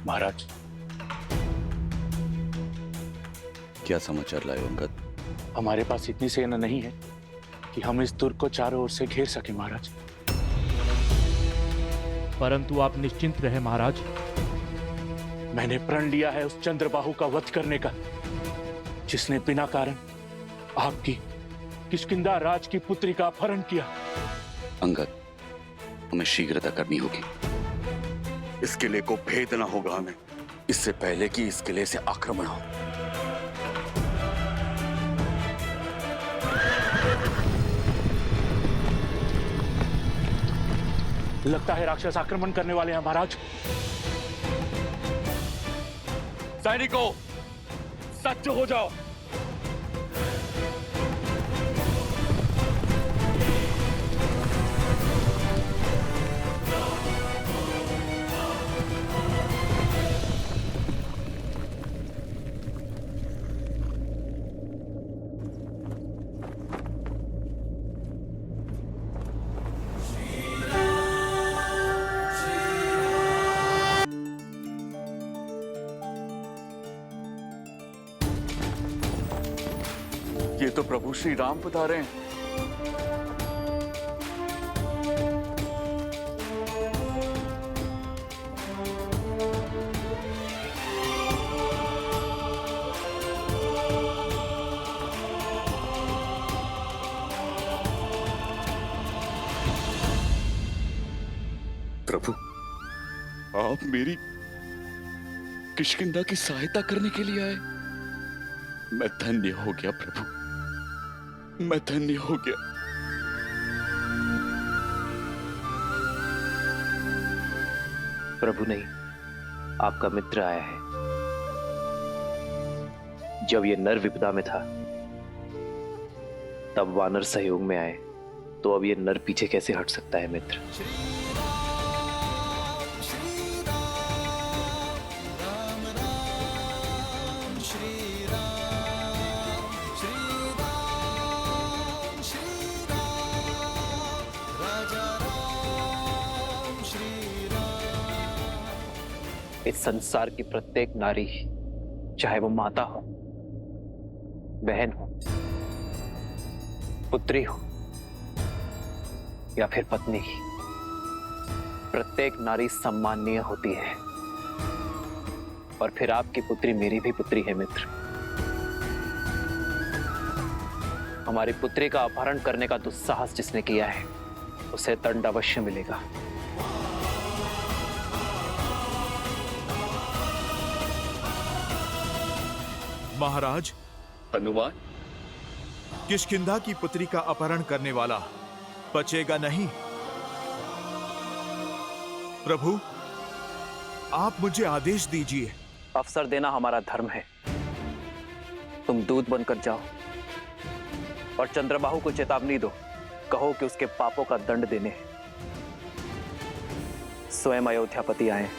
महाराज। क्या समाचार लाए अंगद? हमारे पास इतनी सेना नहीं है कि हम इस दुर्ग को चारों ओर से घेर सके महाराज। परंतु आप निश्चिंत रहे महाराज। मैंने प्रण लिया है उस चंद्रबाहु का वध करने का, जिसने बिना कारण आपकी किष्किंधा राज की पुत्री का अपहरण किया। अंगद, हमें शीघ्रता करनी होगी। इस किले को भेदना होगा हमें, इससे पहले कि इस किले से आक्रमण हो। लगता है राक्षस आक्रमण करने वाले हैं महाराज। सैनिकों, सज्ज हो जाओ। ये तो प्रभु श्री राम पधारे हैं। प्रभु, आप मेरी किष्किंधा की सहायता करने के लिए आए। मैं धन्य हो गया प्रभु, मैं धन्य हो गया। प्रभु नहीं, आपका मित्र आया है। जब ये नर विपदा में था तब वानर सहयोग में आए, तो अब ये नर पीछे कैसे हट सकता है मित्र। इस संसार की प्रत्येक नारी, चाहे वो माता हो, बहन हो, पुत्री हो या फिर पत्नी, प्रत्येक नारी सम्माननीय होती है। और फिर आपकी पुत्री मेरी भी पुत्री है मित्र। हमारी पुत्री का अपहरण करने का दुस्साहस जिसने किया है, उसे दंड अवश्य मिलेगा। महाराज, हनुमान, किष्किंधा की पुत्री का अपहरण करने वाला बचेगा नहीं। प्रभु, आप मुझे आदेश दीजिए। अवसर देना हमारा धर्म है। तुम दूत बनकर जाओ और चंद्रबाहु को चेतावनी दो। कहो कि उसके पापों का दंड देने स्वयं अयोध्यापति आए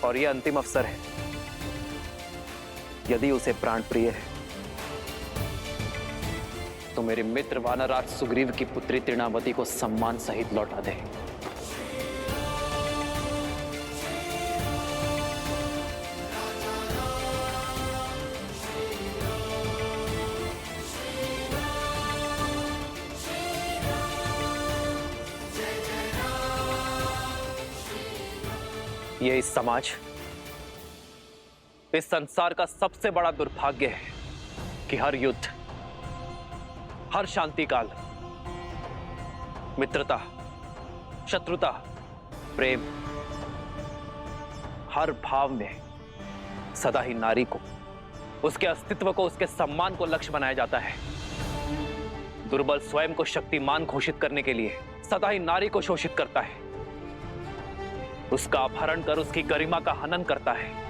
और यह अंतिम अवसर है। यदि उसे प्राण प्रिय है तो मेरे मित्र वानरराज सुग्रीव की पुत्री तृणावती को सम्मान सहित लौटा दे। ये इस समाज, इस संसार का सबसे बड़ा दुर्भाग्य है कि हर युद्ध, हर शांति काल, मित्रता, शत्रुता, प्रेम, हर भाव में सदा ही नारी को, उसके अस्तित्व को, उसके सम्मान को लक्ष्य बनाया जाता है। दुर्बल स्वयं को शक्तिमान घोषित करने के लिए सदा ही नारी को शोषित करता है, उसका अपहरण कर उसकी गरिमा का हनन करता है।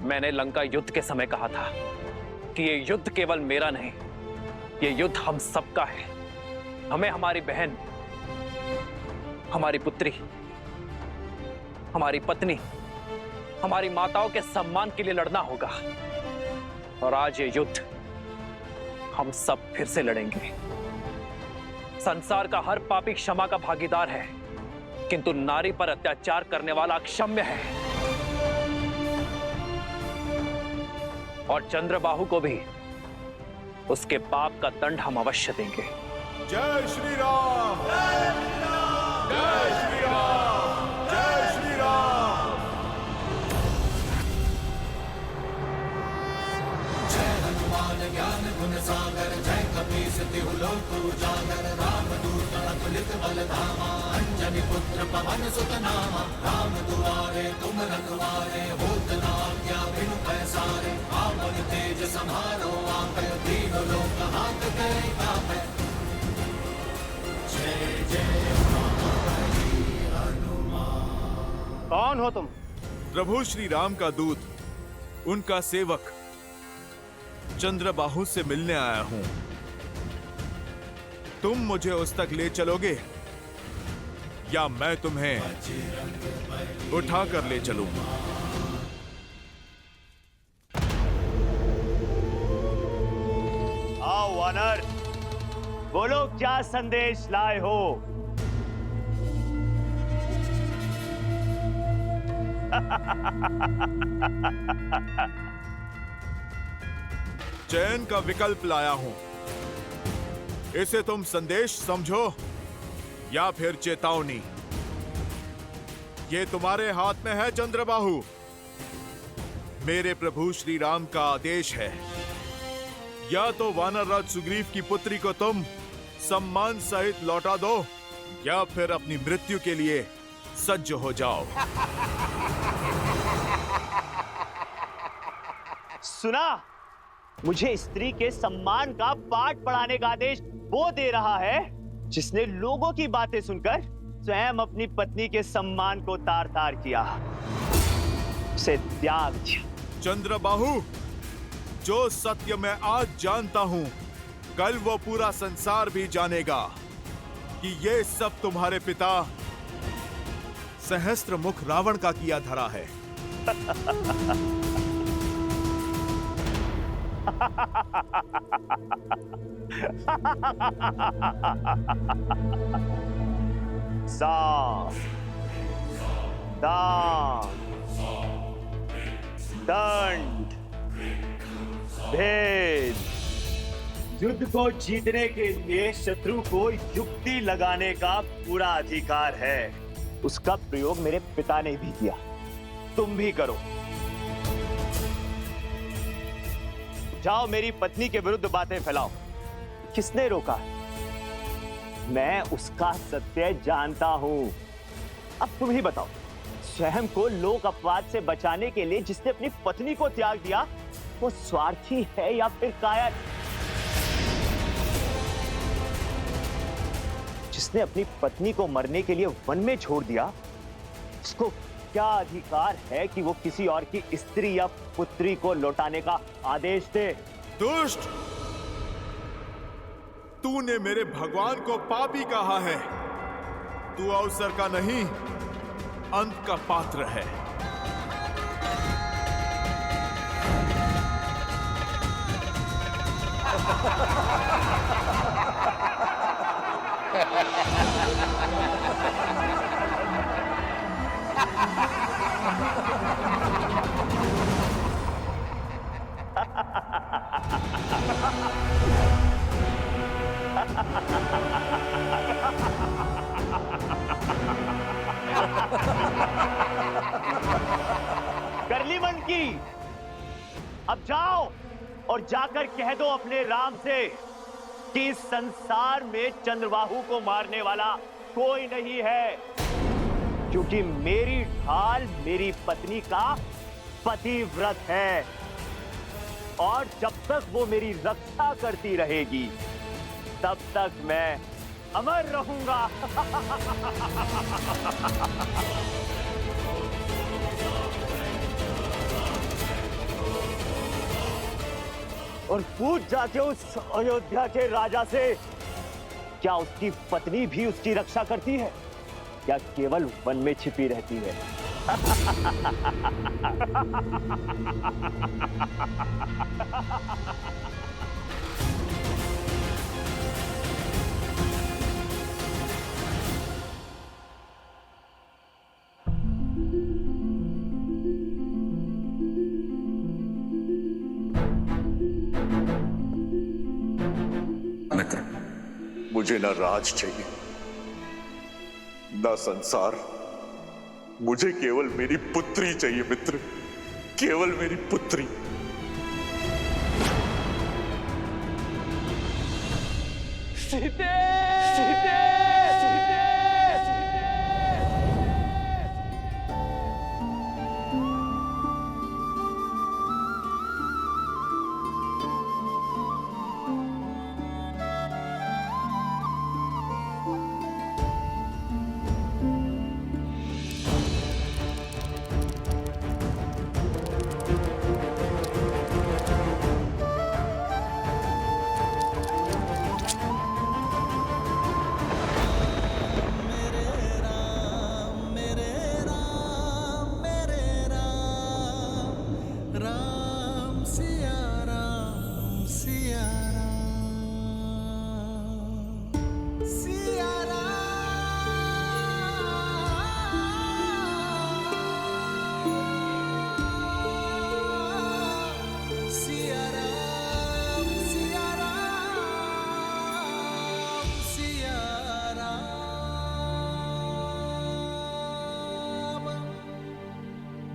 मैंने लंका युद्ध के समय कहा था कि ये युद्ध केवल मेरा नहीं, ये युद्ध हम सबका है। हमें हमारी बहन, हमारी पुत्री, हमारी पत्नी, हमारी माताओं के सम्मान के लिए लड़ना होगा। और आज ये युद्ध हम सब फिर से लड़ेंगे। संसार का हर पापी क्षमा का भागीदार है। किंतु नारी पर अत्याचार करने वाला अक्षम्य है और चंद्रबाहु को भी उसके पाप का दंड हम अवश्य देंगे। जय श्री राम, जय श्री राम, जय श्री राम, जय श्री राम। जय हनुमान ज्ञान गुण सागर, जय कपीस तिहु लोक उजागर, रामदूत अतुलित बल धामा, अंजनी पुत्र पवन सुत नामा, राम दुआरे तुम रखवारे, होत न आज्ञा बिनु पैसारे, आपन तेज समारो आपै, तीनों लोक हाथ करे आपै। जय जय हनुमान। कौन हो तुम? प्रभु श्री राम का दूत, उनका सेवक चंद्रबाहु से मिलने आया हूं। तुम मुझे उस तक ले चलोगे या मैं तुम्हें उठाकर ले चलूंगा? आओ वानर, बोलो क्या संदेश लाए हो? चयन का विकल्प लाया हूं। इसे तुम संदेश समझो या फिर चेतावनी। ये तुम्हारे हाथ में है चंद्रबाहु। मेरे प्रभु श्री राम का आदेश है, या तो वानर राज सुग्रीव की पुत्री को तुम सम्मान सहित लौटा दो या फिर अपनी मृत्यु के लिए सज्ज हो जाओ। सुना, मुझे स्त्री के सम्मान का पाठ पढ़ाने का आदेश वो दे रहा है जिसने लोगों की बातें सुनकर स्वयं अपनी पत्नी के सम्मान को तार तार किया, उसे त्याग दिया। चंद्रबाहु, जो सत्य मैं आज जानता हूं, कल वो पूरा संसार भी जानेगा कि ये सब तुम्हारे पिता सहस्त्रमुख रावण का किया धरा है। साफ, दान, दंड, भेद। युद्ध को जीतने के लिए शत्रु को युक्ति लगाने का पूरा अधिकार है। उसका प्रयोग मेरे पिता ने भी किया, तुम भी करो। जाओ, मेरी पत्नी के विरुद्ध बातें फैलाओ। किसने रोका? मैं उसका सत्य जानता हूं। अब तुम ही बताओ, स्वयं को लोक अपवाद से बचाने के लिए जिसने अपनी पत्नी को त्याग दिया, वो स्वार्थी है या फिर कायर? जिसने अपनी पत्नी को मरने के लिए वन में छोड़ दिया, उसको क्या अधिकार है कि वो किसी और की स्त्री या पुत्री को लौटाने का आदेश दे? दुष्ट, तूने मेरे भगवान को पापी कहा है। तू अवसर का नहीं, अंत का पात्र है। कर ली मन की। अब जाओ और जाकर कह दो अपने राम से कि इस संसार में चंद्रबाहु को मारने वाला कोई नहीं है, क्योंकि मेरी ढाल मेरी पत्नी का पतिव्रत है, और जब तक वो मेरी रक्षा करती रहेगी तब तक मैं अमर रहूंगा। और पूछ जाके उस अयोध्या के राजा से, क्या उसकी पत्नी भी उसकी रक्षा करती है या केवल वन में छिपी रहती है? मुझे ना राज चाहिए ना संसार, मुझे केवल मेरी पुत्री चाहिए मित्र, केवल मेरी पुत्री। सीते! सीते! सीते!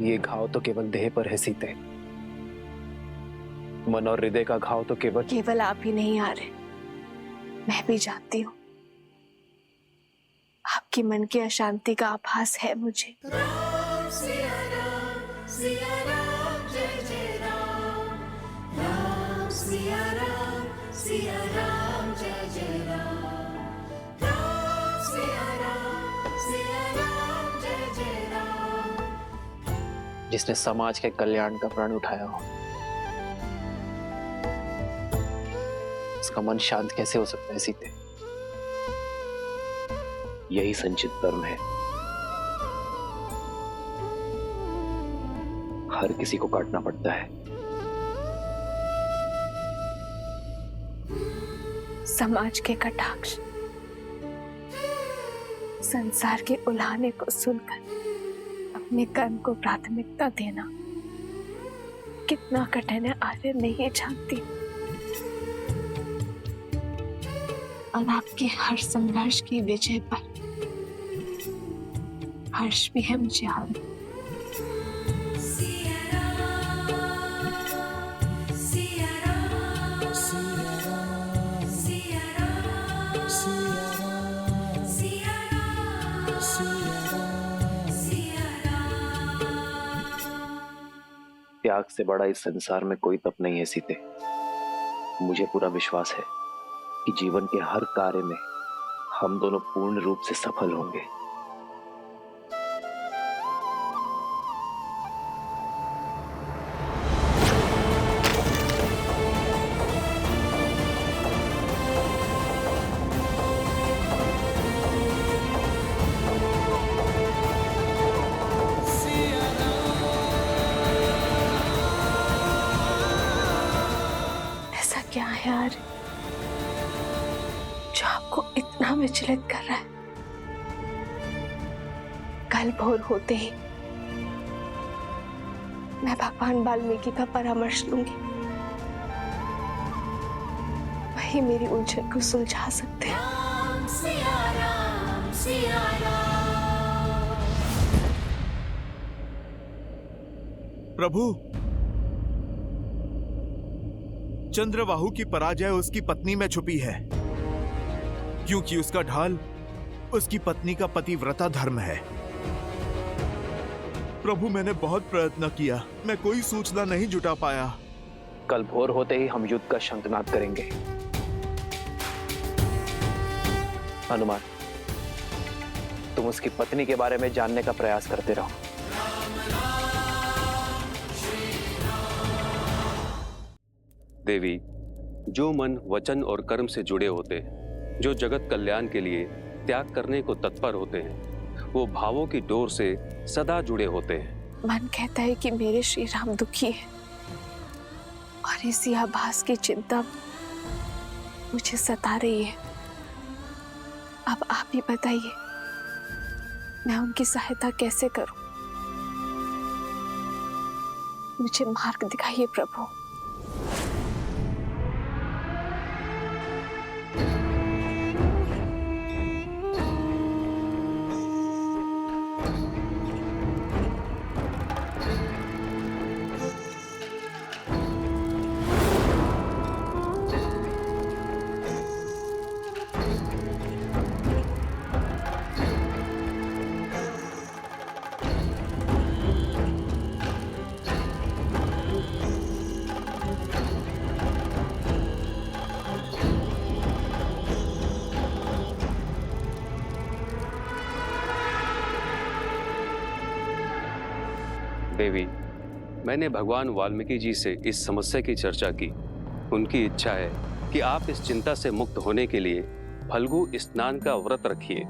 ये घाव तो केवल देह पर है सीते, मन और हृदय का घाव तो केवल आप ही नहीं आ रहे, मैं भी जानती हूँ। आपके मन की अशांति का आभास है मुझे। राम सिया राम जय जय राम, राम सिया राम जय जय राम, राम सिया राम जय जय राम। जिसने समाज के कल्याण का प्रण उठाया हो, उसका मन शांत कैसे हो सकता है सीते? यही संचित कर्म है, हर किसी को काटना पड़ता है। समाज के कटाक्ष, संसार के उलाहने को सुनकर अपने कर्म को प्राथमिकता देना कितना कठिन है आर्य नहीं जानती। और आपके हर संघर्ष की विजय पर हर्ष भी है मुझे हाल। त्याग से बड़ा इस संसार में कोई तप नहीं है सीते। मुझे पूरा विश्वास है कि जीवन के हर कार्य में हम दोनों पूर्ण रूप से सफल होंगे। ऐसा क्या है यार जो आपको इतना विचलित कर रहा है? कल भोर होते ही मैं भगवान वाल्मीकि का परामर्श लूंगी, वही मेरी उलझन को सुलझा सकते हैं। राम सिया राम सिया राम। प्रभु, चंद्रबाहु की पराजय उसकी पत्नी में छुपी है, क्योंकि उसका ढाल उसकी पत्नी का पतिव्रता धर्म है। प्रभु, मैंने बहुत प्रयत्न किया, मैं कोई सूचना नहीं जुटा पाया। कल भोर होते ही हम युद्ध का शंखनाद करेंगे। हनुमान, तुम उसकी पत्नी के बारे में जानने का प्रयास करते रहो। देवी, जो मन वचन और कर्म से जुड़े होते हैं, जो जगत कल्याण के लिए त्याग करने को तत्पर होते हैं, वो भावों की डोर से सदा जुड़े होते हैं। मन कहता है कि मेरे श्री राम दुखी है और इसी आभास की चिंता मुझे सता रही है। अब आप ही बताइए, मैं उनकी सहायता कैसे करूं? मुझे मार्ग दिखाइए प्रभु। देवी, मैंने भगवान वाल्मीकि जी से इस समस्या की चर्चा की। उनकी इच्छा है कि आप इस चिंता से मुक्त होने के लिए फल्गु स्नान का व्रत रखिए।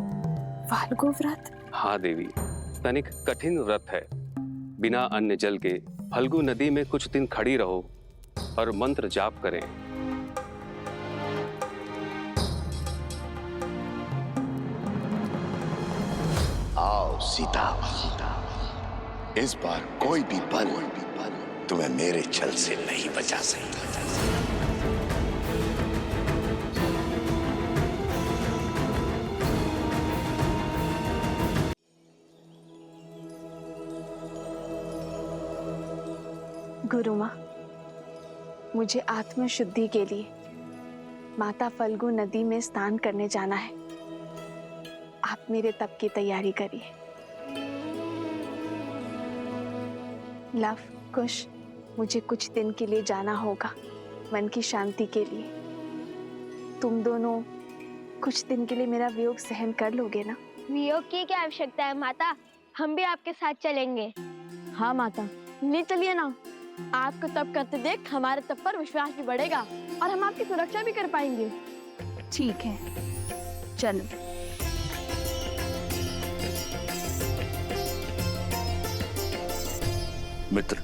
फाल्गु व्रत? हाँ देवी, तनिक कठिन व्रत है। बिना अन्न जल के फल्गु नदी में कुछ दिन खड़ी रहो और मंत्र जाप करें। आओ सीता, इस बार कोई भी बल तुम्हें मेरे छल से नहीं बचा सकता। गुरु माँ, मुझे आत्म शुद्धि के लिए माता फल्गु नदी में स्नान करने जाना है। आप मेरे तप की तैयारी करिए। लव, कुश, मुझे कुछ दिन के लिए जाना होगा, मन की शांति के लिए। तुम दोनों कुछ दिन के लिए मेरा वियोग सहन कर लोगे ना? वियोग की क्या आवश्यकता है माता, हम भी आपके साथ चलेंगे। हाँ माता, ले चलिए ना। आपको तप करते देख हमारे तप पर विश्वास भी बढ़ेगा और हम आपकी सुरक्षा भी कर पाएंगे। ठीक है, चलो। मित्र,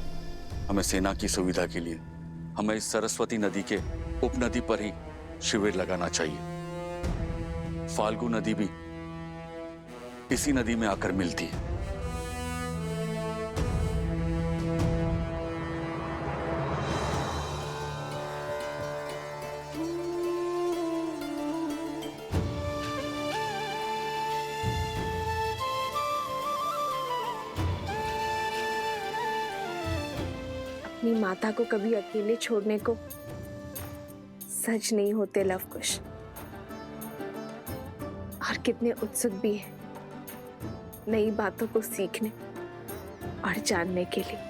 हमें सेना की सुविधा के लिए हमें इस सरस्वती नदी के उपनदी पर ही शिविर लगाना चाहिए। फाल्गु नदी भी इसी नदी में आकर मिलती है। अपनी माता को कभी अकेले छोड़ने को सच नहीं होते लवकुश, और कितने उत्सुक भी है नई बातों को सीखने और जानने के लिए।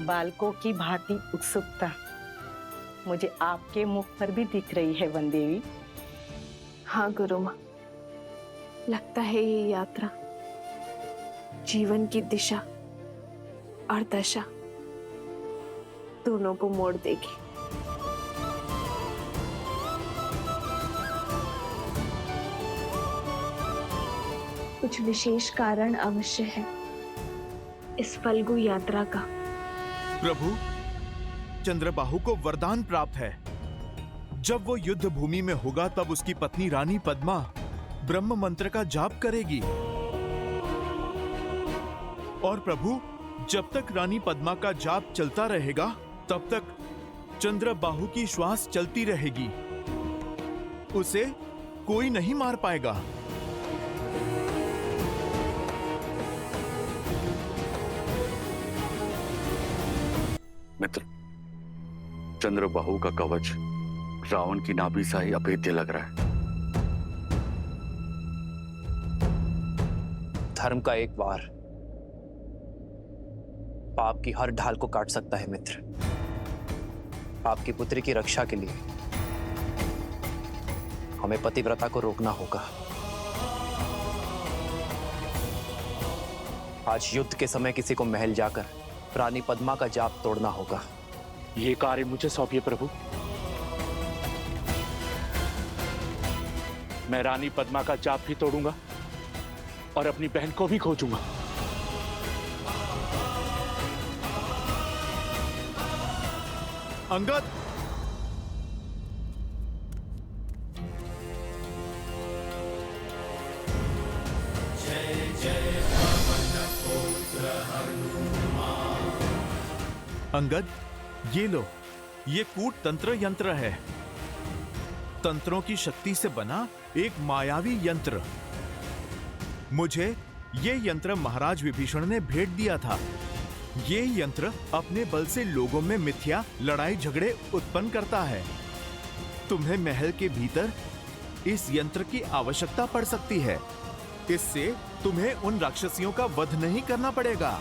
बालकों की भांति उत्सुकता मुझे आपके मुख पर भी दिख रही है वन देवी। हाँ गुरु माँ, लगता है ये यात्रा जीवन की दिशा और दशा दोनों को मोड़ देगी। कुछ विशेष कारण अवश्य है इस फल्गु यात्रा का। प्रभु, चंद्रबाहु को वरदान प्राप्त है। जब वो युद्ध भूमि में होगा तब उसकी पत्नी रानी पद्मा ब्रह्म मंत्र का जाप करेगी। और प्रभु, जब तक रानी पद्मा का जाप चलता रहेगा तब तक चंद्रबाहु की श्वास चलती रहेगी। उसे कोई नहीं मार पाएगा। मित्र, चंद्रबाहु का कवच रावण की नाभि सा ही अभेद्य लग रहा है। धर्म का एक वार पाप की हर ढाल को काट सकता है मित्र। पाप की पुत्री की रक्षा के लिए हमें पतिव्रता को रोकना होगा। आज युद्ध के समय किसी को महल जाकर रानी पद्मा का जाप तोड़ना होगा। ये कार्य मुझे सौंपिए प्रभु। मैं रानी पद्मा का जाप भी तोड़ूंगा और अपनी बहन को भी खोजूंगा। अंगद, अंगद, ये लो, ये कूट तंत्र यंत्र है। तंत्रों की शक्ति से बना एक मायावी यंत्र। मुझे ये यंत्र महाराज विभीषण ने भेंट दिया था। ये यंत्र अपने बल से लोगों में मिथ्या लड़ाई झगड़े उत्पन्न करता है। तुम्हें महल के भीतर इस यंत्र की आवश्यकता पड़ सकती है। इससे तुम्हें उन राक्षसियों का वध नहीं करना पड़ेगा।